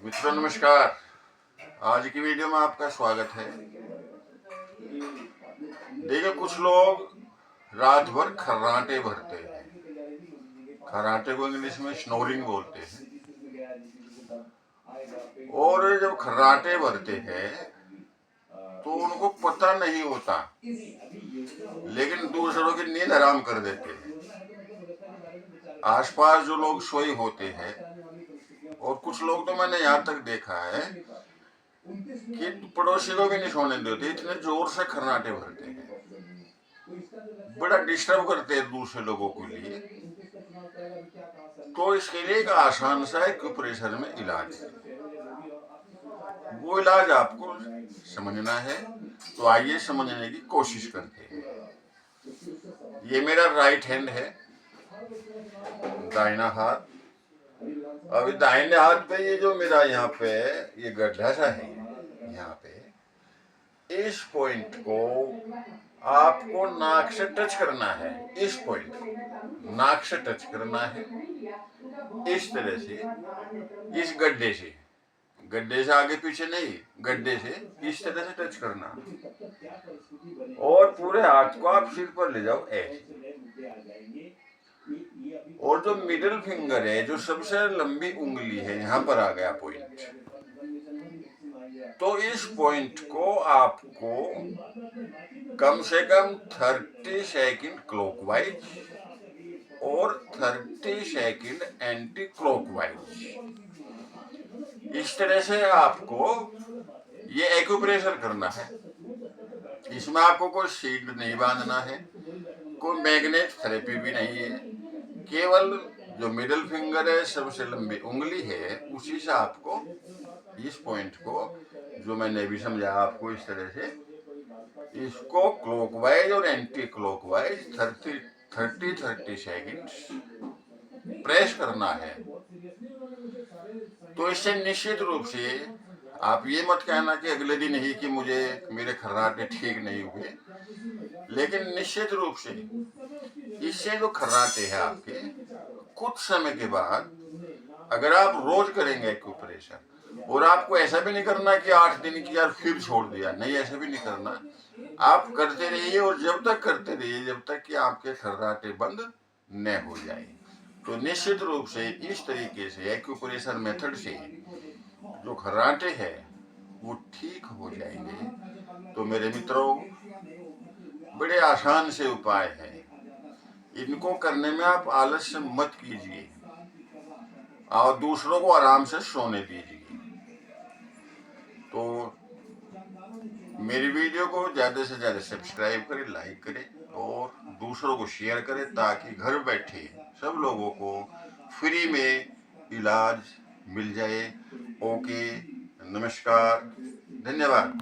मित्रों नमस्कार। आज की वीडियो में आपका स्वागत है। देखिए, कुछ लोग रात भर खर्राटे भरते हैं। खर्राटे को इंग्लिश में स्नोरिंग बोलते हैं। और जब खर्राटे भरते हैं तो उनको पता नहीं होता, लेकिन दूसरों की नींद हराम कर देते हैं। आसपास जो लोग सोए होते हैं, और कुछ लोग तो मैंने यहाँ तक देखा है कि पड़ोसी को भी नहीं सोने देते, इतने जोर से खर्राटे भरते हैं। बड़ा डिस्टर्ब करते हैं दूसरे लोगों के लिए। तो इसके लिए एक आसान सा एक्यूप्रेशर में इलाज है। वो इलाज आपको समझना है, तो आइए समझने की कोशिश करते हैं। ये मेरा राइट हैंड है, दाहिना हाथ। अभी दाहिने हाथ पे ये जो मेरा यहाँ पे ये गड्ढा सा है, यहाँ पे इस पॉइंट को आपको नाक से टच करना है। इस पॉइंट को नाक से टच करना है, इस तरह से, इस गड्ढे से आगे पीछे नहीं, गड्ढे से इस तरह से टच करना। और पूरे हाथ को आप सिर पर ले जाओ ऐसे। और जो मिडिल फिंगर है, जो सबसे लंबी उंगली है, यहाँ पर आ गया पॉइंट। तो इस पॉइंट को आपको कम से कम 30 सेकंड क्लॉकवाइज और 30 सेकंड एंटी क्लॉकवाइज, इस तरह से आपको ये एक्यूप्रेशर करना है। इसमें आपको कोई शील्ड नहीं बांधना है, कोई मैग्नेट थेरेपी भी नहीं है। केवल जो मिडिल फिंगर है, सबसे लंबी उंगली है, उसी से आपको इस पॉइंट को, जो मैंने भी समझाया आपको, इस तरह से इसको क्लॉकवाइज और एंटी क्लॉकवाइज 30 सेकंड प्रेस करना है। तो इससे निश्चित रूप से आप ये मत कहना कि अगले दिन ही कि मुझे मेरे खर्राटे ठीक नहीं हुए, लेकिन निश्चित रूप से इससे जो खर्राटे हैं आपके, कुछ समय के बाद अगर आप रोज करेंगे एक्यूप्रेशर, और आपको ऐसा भी नहीं करना कि 8 दिन किया और फिर छोड़ दिया, नहीं, ऐसा भी नहीं करना। आप करते रहिए, और जब तक करते रहिए जब तक कि आपके खर्राटे बंद न हो जाए। तो निश्चित रूप से इस तरीके से एक्यूप्रेशर मेथड से जो खर्राटे हैं वो ठीक हो जाएंगे। तो मेरे मित्रों, बड़े आसान से उपाय हैं, इनको करने में आप आलस्य मत कीजिए और दूसरों को आराम से सोने दीजिए। तो मेरी वीडियो को ज़्यादा से ज़्यादा सब्सक्राइब करें, लाइक करें और दूसरों को शेयर करें, ताकि घर बैठे सब लोगों को फ्री में इलाज मिल जाए। ओके, नमस्कार, धन्यवाद।